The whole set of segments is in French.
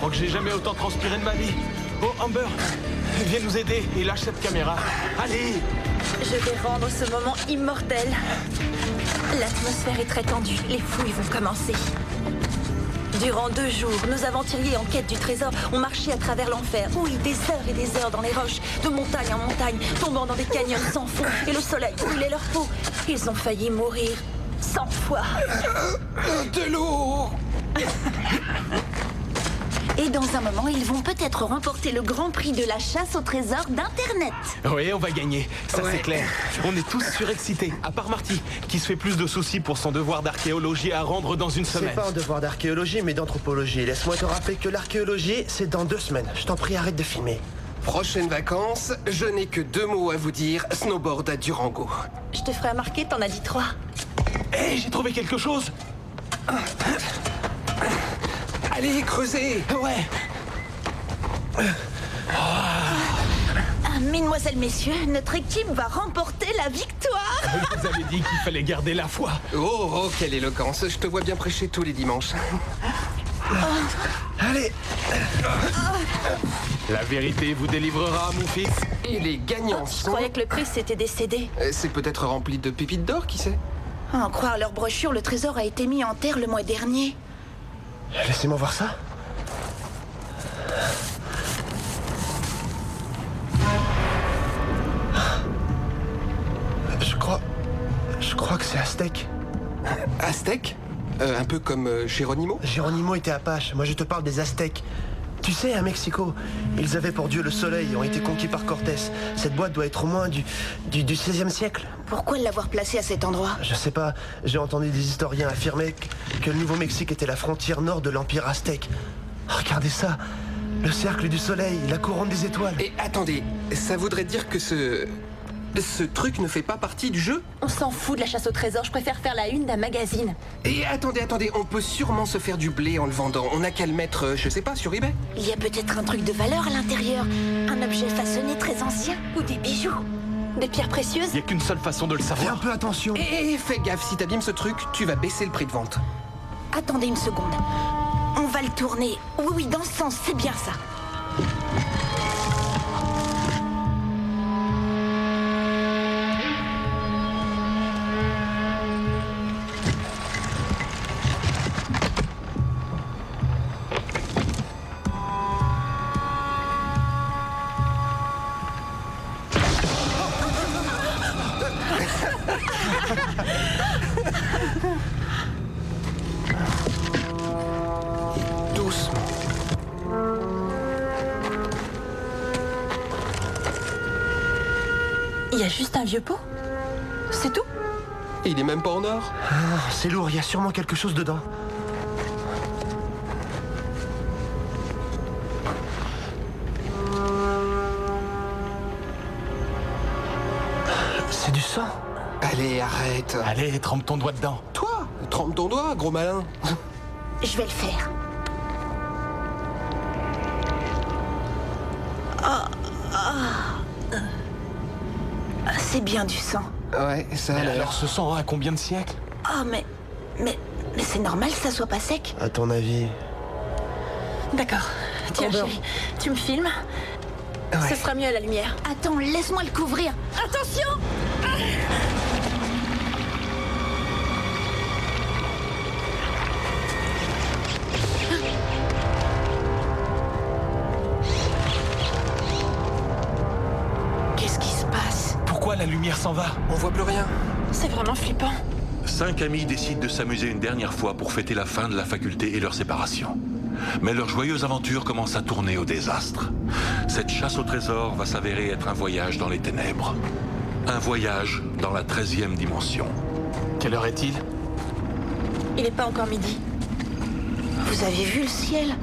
crois que j'ai jamais autant transpiré de ma vie. Oh, Amber, viens nous aider et lâche cette caméra. Allez! Je vais rendre ce moment immortel. L'atmosphère est très tendue. Les fouilles vont commencer. Durant 2 jours, nos aventuriers en quête du trésor ont marché à travers l'enfer. Oui, des heures et des heures dans les roches, de montagne en montagne, tombant dans des canyons sans fond. Et le soleil brûlait leur peau. Ils ont failli mourir 100 fois. De l'eau! Et dans un moment, ils vont peut-être remporter le grand prix de la chasse au trésor d'Internet. Oui, on va gagner, ça Ouais. c'est clair. On est tous surexcités, à part Marty, qui se fait plus de soucis pour son devoir d'archéologie à rendre dans une C'est semaine. pas un devoir d'archéologie, mais d'anthropologie. Laisse-moi te rappeler que l'archéologie, c'est dans 2 semaines. Je t'en prie, arrête de filmer. Prochaines vacances, je n'ai que 2 mots à vous dire. Snowboard à Durango. Je te ferai remarquer, t'en as dit 3. Hé, j'ai trouvé quelque chose. Allez, creusez! Ouais. Ah, mesdemoiselles, messieurs, notre équipe va remporter la victoire. Je vous avais dit qu'il fallait garder la foi. Oh, quelle éloquence! Je te vois bien prêcher tous les dimanches. Allez, La vérité vous délivrera, mon fils. Et les gagnants Je sont... croyais que le prix s'était décédé. C'est peut-être rempli de pépites d'or, qui sait? À en croire leur brochure, le trésor a été mis en terre le mois dernier. laissez-moi voir ça. Je crois que c'est Aztèque. Aztèque? Un peu comme Geronimo? Geronimo était Apache, moi je te parle des Aztèques. Tu sais, à Mexico, ils avaient pour dieu le soleil et ont été conquis par Cortés. Cette boîte doit être au moins du 16e siècle. Pourquoi l'avoir placé à cet endroit? Je sais pas, j'ai entendu des historiens affirmer que le Nouveau-Mexique était la frontière nord de l'Empire aztèque. Regardez ça, le cercle du soleil, la couronne des étoiles. Et attendez, ça voudrait dire que ce truc ne fait pas partie du jeu? On s'en fout de la chasse au trésor, je préfère faire la une d'un magazine. Et attendez, on peut sûrement se faire du blé en le vendant. On n'a qu'à le mettre, je sais pas, sur eBay. Il y a peut-être un truc de valeur à l'intérieur. Un objet façonné très ancien ou des bijoux. Des pierres précieuses. Il n'y a qu'une seule façon de le Fais un savoir. peu attention. Et fais gaffe, si t'abîmes ce truc, tu vas baisser le prix de vente. Attendez une seconde. On va le tourner. Oui, dans ce sens, c'est bien ça. Doucement. Il y a juste un vieux pot. C'est tout? Il est même pas en or. Ah, c'est lourd, il y a sûrement quelque chose dedans. C'est du sang. Allez, arrête. Allez, trempe ton doigt dedans. Toi, trempe ton doigt, gros malin. Je vais le faire. C'est bien du sang. Ouais, ça a Mais l'air. alors ce sang a combien de siècles? Oh, mais c'est normal que ça soit pas sec. À ton avis? D'accord. Tiens, Amber. chérie, tu me filmes? Ouais. Ce sera mieux à la lumière. Attends, laisse-moi le couvrir. Attention! Qu'est-ce qui se passe? Pourquoi la lumière s'en va? On voit plus rien. C'est vraiment flippant. 5 amis décident de s'amuser une dernière fois pour fêter la fin de la faculté et leur séparation. Mais leur joyeuse aventure commence à tourner au désastre. Cette chasse au trésor va s'avérer être un voyage dans les ténèbres. Un voyage dans la 13e dimension. Quelle heure est-il? Il n'est pas encore midi. Vous avez vu le ciel?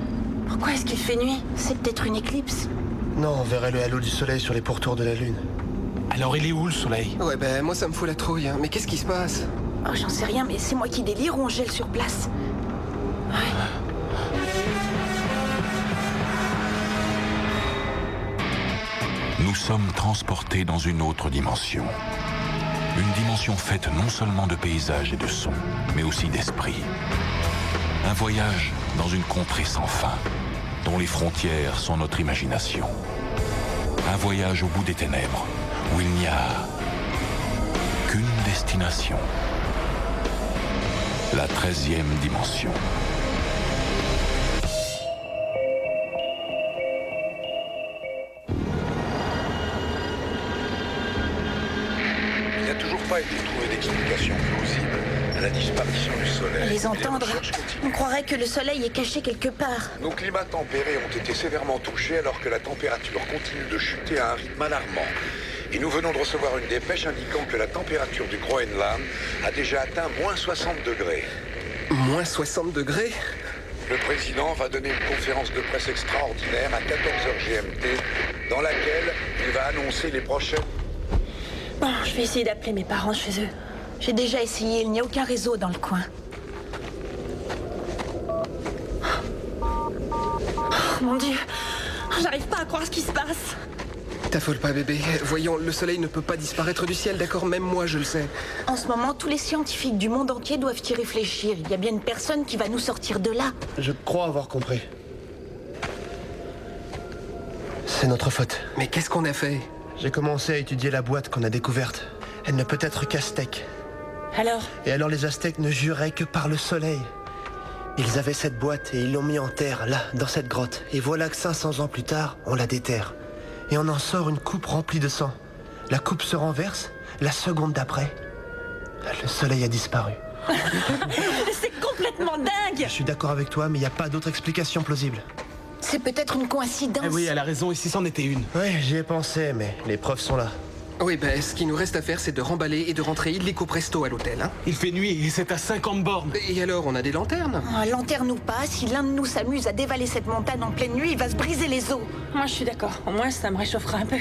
Pourquoi est-ce qu'il fait nuit? C'est peut-être une éclipse. Non, on verrait le halo du soleil sur les pourtours de la lune. Alors il est où le soleil? Ouais, ben moi ça me fout la trouille. Hein. Mais qu'est-ce qui se passe? Oh, j'en sais rien, mais c'est moi qui délire ou on gèle sur place? Nous sommes transportés dans une autre dimension. Une dimension faite non seulement de paysages et de sons, mais aussi d'esprit. Un voyage dans une contrée sans fin. dont les frontières sont notre imagination. Un voyage au bout des ténèbres, où il n'y a qu'une destination. La 13e dimension. Il n'a toujours pas été trouvé d'explication plausible à la disparition du soleil. À les entendre, Les recherches continuent. on croirait que le soleil est caché quelque part. Nos climats tempérés ont été sévèrement touchés alors que la température continue de chuter à un rythme alarmant. Et nous venons de recevoir une dépêche indiquant que la température du Groenland a déjà atteint moins 60 degrés. Moins 60 degrés? Le président va donner une conférence de presse extraordinaire à 14h GMT dans laquelle il va annoncer les prochaines... Bon, je vais essayer d'appeler mes parents chez eux. J'ai déjà essayé, il n'y a aucun réseau dans le coin. Oh, mon Dieu, j'arrive pas à croire ce qui se passe. T'affole pas, bébé. Voyons, le soleil ne peut pas disparaître du ciel, d'accord? Même moi, je le sais. En ce moment, tous les scientifiques du monde entier doivent y réfléchir. Il y a bien une personne qui va nous sortir de là. Je crois avoir compris. C'est notre faute. Mais qu'est-ce qu'on a fait? J'ai commencé à étudier la boîte qu'on a découverte. Elle ne peut être qu'aztèque. Alors, Et alors les Aztèques ne juraient que par le soleil. Ils avaient cette boîte et ils l'ont mis en terre, là, dans cette grotte. Et voilà que 500 ans plus tard, on la déterre. Et on en sort une coupe remplie de sang. La coupe se renverse, la seconde d'après, le soleil a disparu. c'est complètement dingue. Je suis d'accord avec toi, mais il n'y a pas d'autre explication plausible. C'est peut-être une coïncidence. Eh oui, elle a raison, et si c'en était une? Oui, j'y ai pensé, mais les preuves sont là. Oui, ben, ce qui nous reste à faire, c'est de remballer et de rentrer illico presto à l'hôtel, hein. Il fait nuit, et c'est à 50 bornes. Et alors, on a des lanternes? Oh, lanterne ou pas, si l'un de nous s'amuse à dévaler cette montagne en pleine nuit, il va se briser les os. Moi, je suis d'accord. Au moins, ça me réchauffera un peu.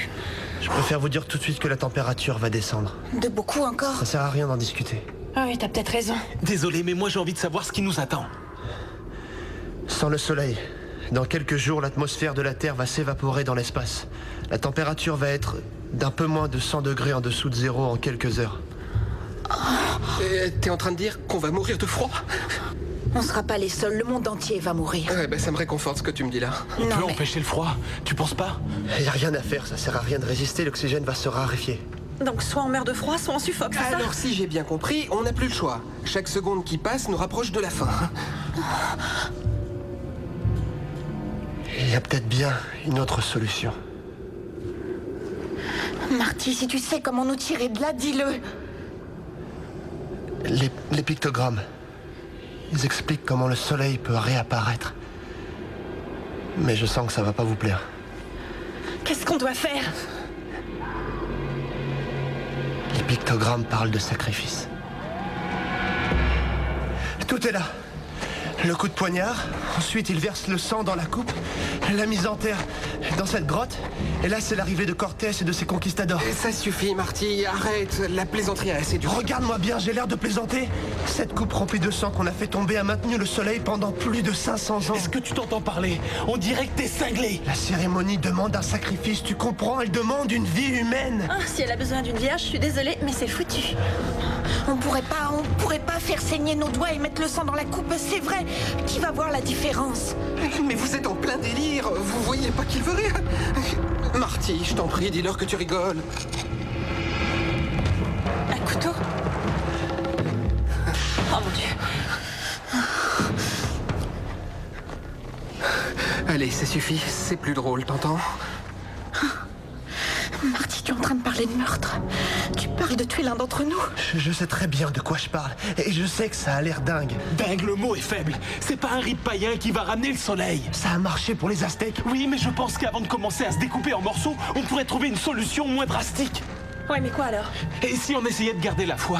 Je préfère vous dire tout de suite que la température va descendre. De beaucoup encore. Ça sert à rien d'en discuter. Ah oui, t'as peut-être raison. Désolé, mais moi j'ai envie de savoir ce qui nous attend. Sans le soleil, dans quelques jours, l'atmosphère de la Terre va s'évaporer dans l'espace. La température va être d'un peu moins de 100 degrés en dessous de zéro en quelques heures. T'es en train de dire qu'on va mourir de froid? On sera pas les seuls, le monde entier va mourir. Ouais, ben, ça me réconforte ce que tu me dis là. On Non, peut mais- empêcher le froid, tu penses pas? Il n'y a rien à faire, ça sert à rien de résister, l'oxygène va se raréfier. Donc soit on meurt de froid, soit on suffoque, c'est ça? Alors, si j'ai bien compris, on n'a plus le choix. Chaque seconde qui passe nous rapproche de la fin. Il y a peut-être bien une autre solution. Marty, si tu sais comment nous tirer de là, dis-le. Les pictogrammes. Ils expliquent comment le soleil peut réapparaître. Mais je sens que ça va pas vous plaire. Qu'est-ce qu'on doit faire? Les pictogrammes parlent de sacrifice. Tout est là. Le coup de poignard, ensuite il verse le sang dans la coupe, la mise en terre dans cette grotte, et là c'est l'arrivée de Cortés et de ses conquistadors. Et ça suffit, Marty, arrête. La plaisanterie a assez duré. Regarde-moi bien, j'ai l'air de plaisanter. Cette coupe remplie de sang qu'on a fait tomber a maintenu le soleil pendant plus de 500 ans. Est-ce que tu t'entends parler? On dirait que t'es cinglé. La cérémonie demande un sacrifice, tu comprends? Elle demande une vie humaine. Ah, si elle a besoin d'une vierge, je suis désolée, mais c'est foutu. On pourrait pas faire saigner nos doigts et mettre le sang dans la coupe, c'est vrai. Qui va voir la différence? Mais vous êtes en plein délire. Vous voyez pas qu'il veut rire? Marty, je t'en prie, dis-leur que tu rigoles. Un couteau? Oh mon Dieu. Allez, ça suffit. C'est plus drôle, t'entends? Marty, tu es en train de parler de meurtre. Tu parles de tuer l'un d'entre nous. Je sais très bien de quoi je parle, et je sais que ça a l'air dingue. Dingue, le mot est faible. C'est pas un rite païen qui va ramener le soleil. Ça a marché pour les Aztèques. Oui, mais je pense qu'avant de commencer à se découper en morceaux, on pourrait trouver une solution moins drastique. Ouais, mais quoi alors? Et si on essayait de garder la foi?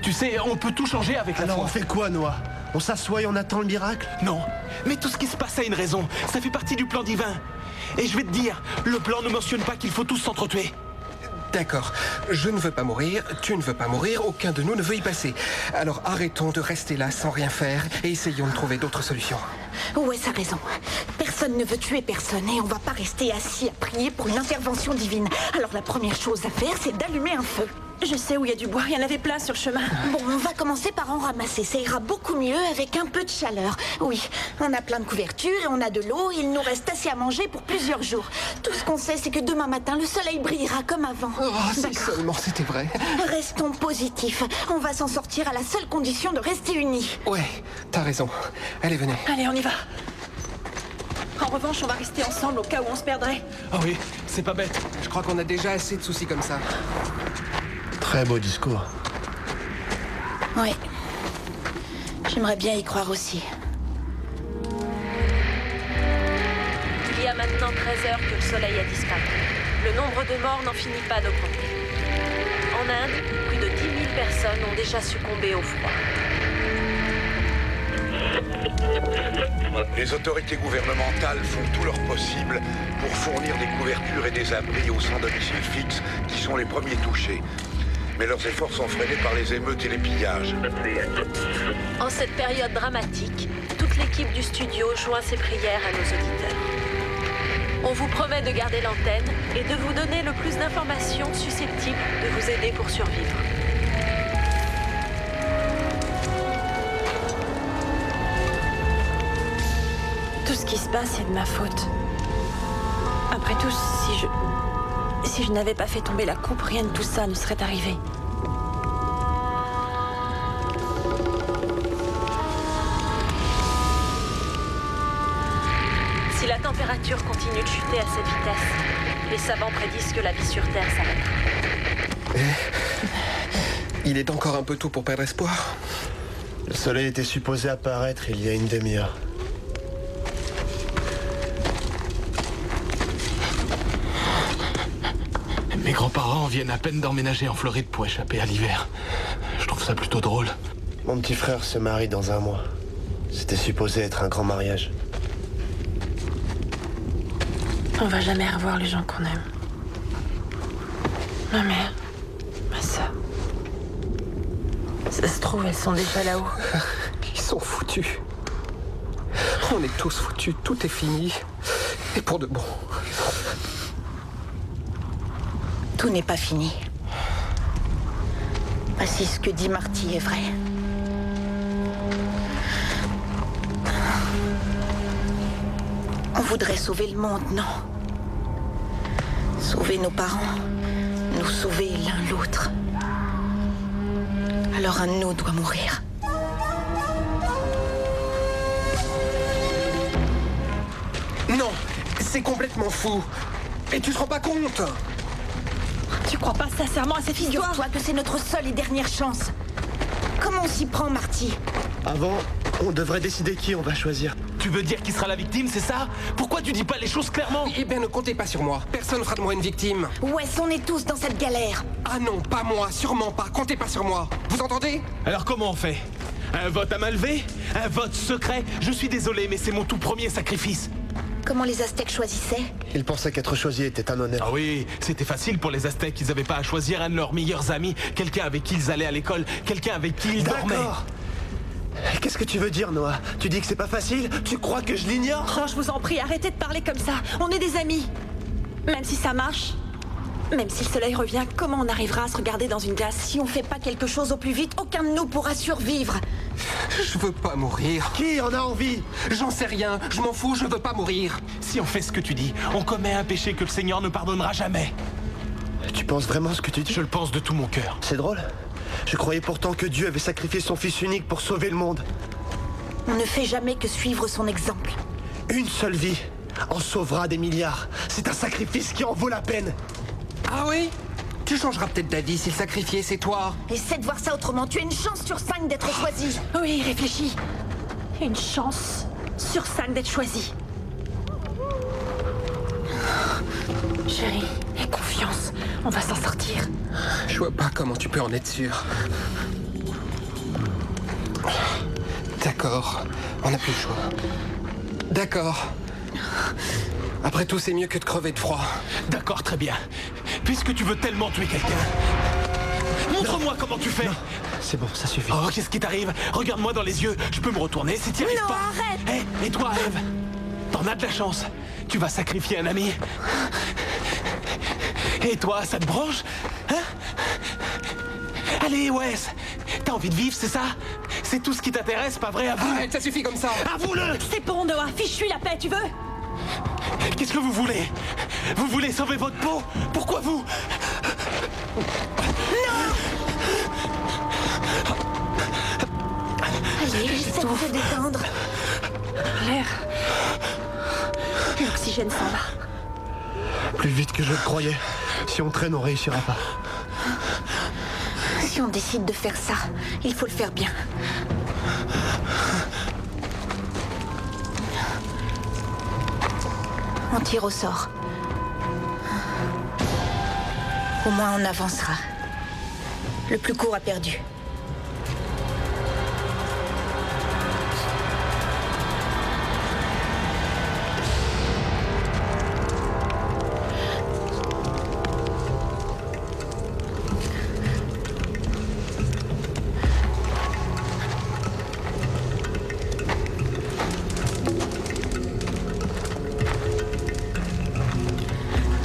Tu sais, on peut tout changer avec la Alors on foi. fait quoi, Noah? On s'assoit et on attend le miracle? Non, mais tout ce qui se passe a une raison. Ça fait partie du plan divin. Et je vais te dire, le plan ne mentionne pas qu'il faut tous s'entretuer. D'accord. Je ne veux pas mourir, tu ne veux pas mourir, aucun de nous ne veut y passer. Alors arrêtons de rester là sans rien faire et essayons de trouver d'autres solutions. Ouais, ça a raison. Personne ne veut tuer personne et on va pas rester assis à prier pour une intervention divine. Alors la première chose à faire, c'est d'allumer un feu. Je sais où il y a du bois, il y en avait plein sur le chemin. Bon, on va commencer par en ramasser. Ça ira beaucoup mieux avec un peu de chaleur. Oui, on a plein de couvertures et on a de l'eau. Il nous reste assez à manger pour plusieurs jours. Tout ce qu'on sait, c'est que demain matin, le soleil brillera comme avant. Oh, si seulement c'était vrai. Restons positifs. On va s'en sortir à la seule condition de rester unis. Ouais, t'as raison. Allez, venez. Allez, on y va. En revanche, on va rester ensemble au cas où on se perdrait. Ah oui, c'est pas bête. Je crois qu'on a déjà assez de soucis comme ça. Très beau discours. Oui. J'aimerais bien y croire aussi. Il y a maintenant 13 heures que le soleil a disparu. Le nombre de morts n'en finit pas d'augmenter. En Inde, plus de 10 000 personnes ont déjà succombé au froid. Les autorités gouvernementales font tout leur possible pour fournir des couvertures et des abris aux sans-domicile fixe qui sont les premiers touchés. Mais leurs efforts sont freinés par les émeutes et les pillages. En cette période dramatique, toute l'équipe du studio joint ses prières à nos auditeurs. On vous promet de garder l'antenne et de vous donner le plus d'informations susceptibles de vous aider pour survivre. Tout ce qui se passe est de ma faute. Après tout, si je n'avais pas fait tomber la coupe, rien de tout ça ne serait arrivé. Si la température continue de chuter à cette vitesse, les savants prédisent que la vie sur Terre s'arrêtera. Il est encore un peu tôt pour perdre espoir. Le soleil était supposé apparaître il y a une demi-heure. Mes grands-parents viennent à peine d'emménager en Floride pour échapper à l'hiver. Je trouve ça plutôt drôle. Mon petit frère se marie dans un mois. C'était supposé être un grand mariage. On va jamais revoir les gens qu'on aime. Ma mère, ma sœur. Ça se trouve, elles sont déjà là-haut. Ils sont foutus. On est tous foutus. Tout est fini. Et pour de bon. Tout n'est pas fini. Ah, si ce que dit Marty est vrai. On voudrait sauver le monde, non? Sauver nos parents, nous sauver l'un l'autre. Alors un de nous doit mourir. Non, c'est complètement fou. Et tu te rends pas compte? Tu crois pas sincèrement à cette histoire? Figure-toi que c'est notre seule et dernière chance. Comment on s'y prend, Marty? Avant, on devrait décider qui on va choisir. Tu veux dire qui sera la victime, c'est ça? Pourquoi tu dis pas les choses clairement? Eh bien, ne comptez pas sur moi. Personne ne fera de moi une victime. Wes, on est tous dans cette galère. Ah non, pas moi, sûrement pas. Comptez pas sur moi. Vous entendez? Alors comment on fait? Un vote à main levée? Un vote secret? Je suis désolé, mais c'est mon tout premier sacrifice. Comment les Aztèques choisissaient? Ils pensaient qu'être choisi était un honneur. Ah oui, c'était facile pour les Aztèques. Ils n'avaient pas à choisir un de leurs meilleurs amis, quelqu'un avec qui ils allaient à l'école, quelqu'un avec qui ils dormaient. D'accord. Qu'est-ce que tu veux dire, Noah? Tu dis que c'est pas facile? Tu crois que je l'ignore? Oh, je vous en prie, arrêtez de parler comme ça. On est des amis. Même si ça marche, même si le soleil revient, comment on arrivera à se regarder dans une glace? Si on fait pas quelque chose au plus vite, aucun de nous pourra survivre. Je veux pas mourir. Qui en a envie? J'en sais rien. Je m'en fous, je veux pas mourir. Si on fait ce que tu dis, on commet un péché que le Seigneur ne pardonnera jamais. Tu penses vraiment ce que tu dis? Je le pense de tout mon cœur. C'est drôle. Je croyais pourtant que Dieu avait sacrifié son fils unique pour sauver le monde. On ne fait jamais que suivre son exemple. Une seule vie en sauvera des milliards. C'est un sacrifice qui en vaut la peine. Ah oui? Tu changeras peut-être d'avis si le sacrifié, c'est toi. Essaie de voir ça autrement. Tu as une chance sur 5 d'être choisi. Oui, réfléchis. Une chance sur 5 d'être choisi. Chérie, aie confiance. On va s'en sortir. Je vois pas comment tu peux en être sûr. D'accord, on n'a plus le choix. D'accord. Après tout, c'est mieux que de crever de froid. D'accord, très bien. Puisque tu veux tellement tuer quelqu'un, montre-moi comment tu fais. C'est bon, ça suffit. Oh, qu'est-ce qui t'arrive? Regarde-moi dans les yeux. Je peux me retourner si t'y arrives Non, pas. arrête. Et toi, Eve? T'en as de la chance. Tu vas sacrifier un ami. Et toi, ça te branche? Hein? Allez, Wes. T'as envie de vivre, c'est ça? C'est tout ce qui t'intéresse, pas vrai? Avoue. Arrête, ça suffit comme ça. Avoue-le. C'est bon, Noah. Fiche-lui la paix, tu veux? Qu'est-ce que vous voulez? Vous voulez sauver votre peau? Pourquoi vous? Allez, essaie de te détendre. L'air. L'oxygène s'en va. Plus vite que je le croyais. Si on traîne, on réussira pas. Si on décide de faire ça, il faut le faire bien. On tire au sort. Au moins on avancera. Le plus court a perdu.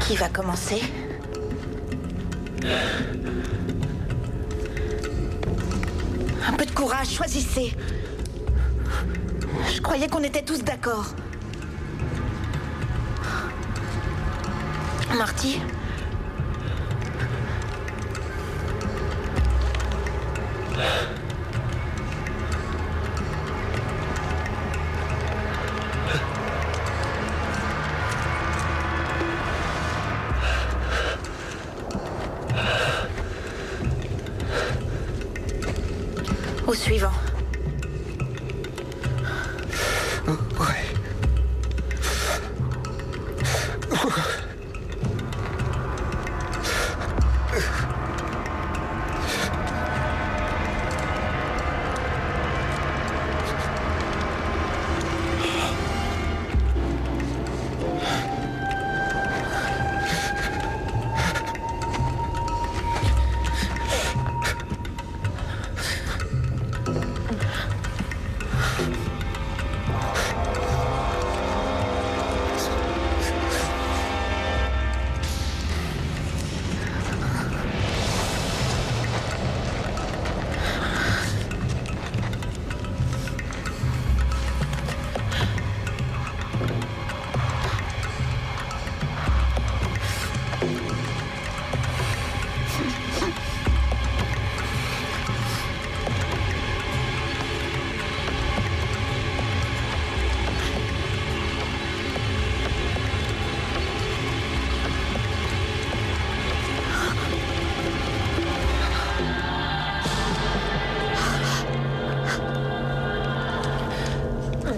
Qui va commencer? Un peu de courage, choisissez. Je croyais qu'on était tous d'accord. Marty? Au suivant. Ouais.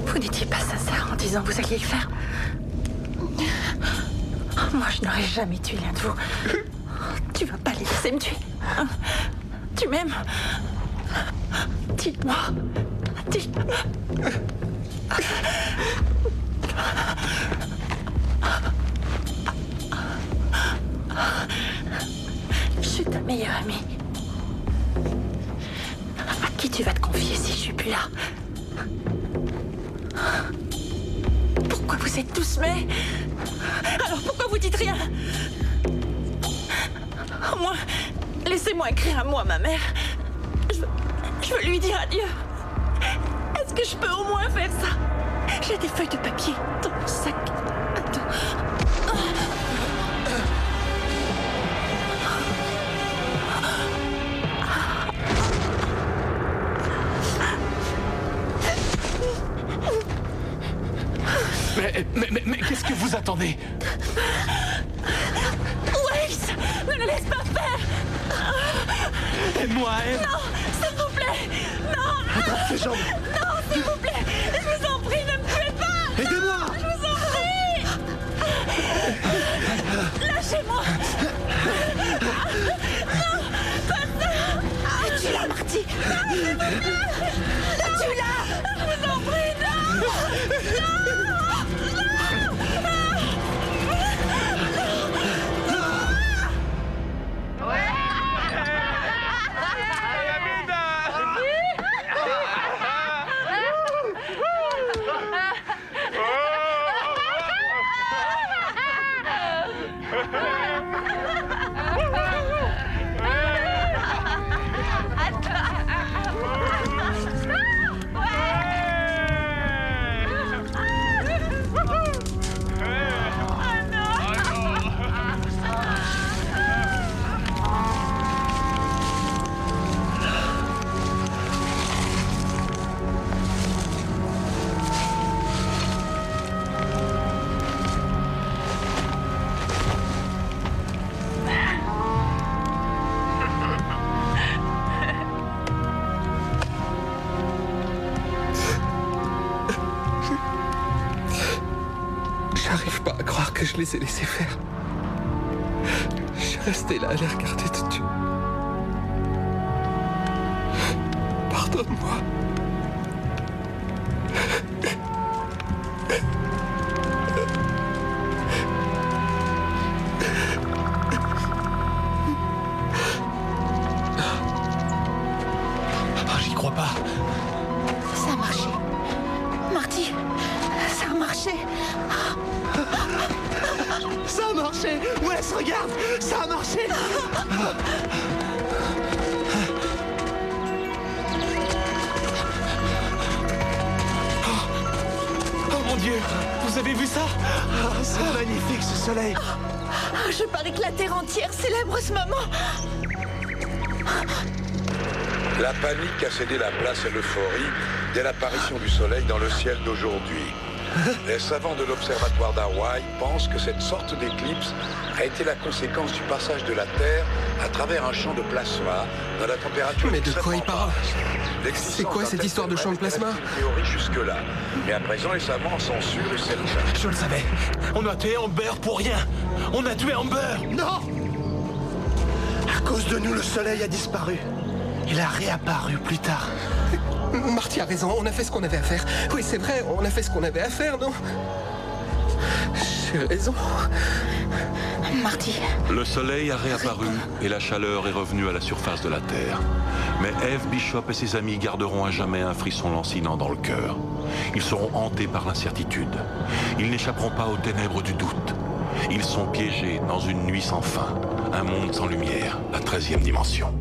Vous n'étiez pas sincère en disant que vous alliez le faire. Moi, je n'aurais jamais tué l'un de vous. Tu vas pas les laisser me tuer. Hein? Tu m'aimes? Dites-moi. Dites-moi. Je suis ta meilleure amie. À qui tu vas te confier si je suis plus là? Pourquoi vous êtes tous mais? Alors pourquoi vous dites rien? Au moins, laissez-moi écrire un mot à ma mère. Je veux lui dire adieu. Est-ce que je peux au moins faire ça? J'ai des feuilles de papier dans mon sac. Mais qu'est-ce que vous attendez? Wes, ne le laisse pas faire. Aide-moi, aide. Non, s'il vous plaît. Non. Attrape ses jambes. Non, s'il vous plaît. Je vous en prie, ne me tuez pas. Aidez-moi. Je vous en prie. Lâchez-moi. Non, pas ça. Tue-la, Marty. Non, s'il vous plaît. Tue-la. Je vous en prie, non. Non. je les ai laissés faire. Je suis resté là à les regarder te tuer. Pardonne-moi. J'y crois pas. Ça a marché. Marty, ça a marché. Ça a marché. Wes, regarde, ça a marché. Oh mon Dieu, vous avez vu ça? C'est magnifique ce soleil. Je parie que la Terre entière célèbre ce moment. La panique a cédé la place à l'euphorie dès l'apparition du soleil dans le ciel d'aujourd'hui. Les savants de l'observatoire d'Hawaï pensent que cette sorte d'éclipse a été la conséquence du passage de la Terre à travers un champ de plasma dans la température. Mais de quoi il extrêmement parle? basse. C'est quoi cette histoire de champ de plasma? Une théorie jusque-là. Mais à présent, les savants en sont sûrs et certains. Je le savais. On a tué Amber pour rien. On a tué Amber. Non! À cause de nous, le soleil a disparu. Il a réapparu plus tard. Marty a raison, on a fait ce qu'on avait à faire. Oui, c'est vrai, on a fait ce qu'on avait à faire, non? J'ai raison. Marty. Le soleil a réapparu et la chaleur est revenue à la surface de la Terre. Mais Eve Bishop et ses amis garderont à jamais un frisson lancinant dans le cœur. Ils seront hantés par l'incertitude. Ils n'échapperont pas aux ténèbres du doute. Ils sont piégés dans une nuit sans fin, un monde sans lumière, la 13e dimension.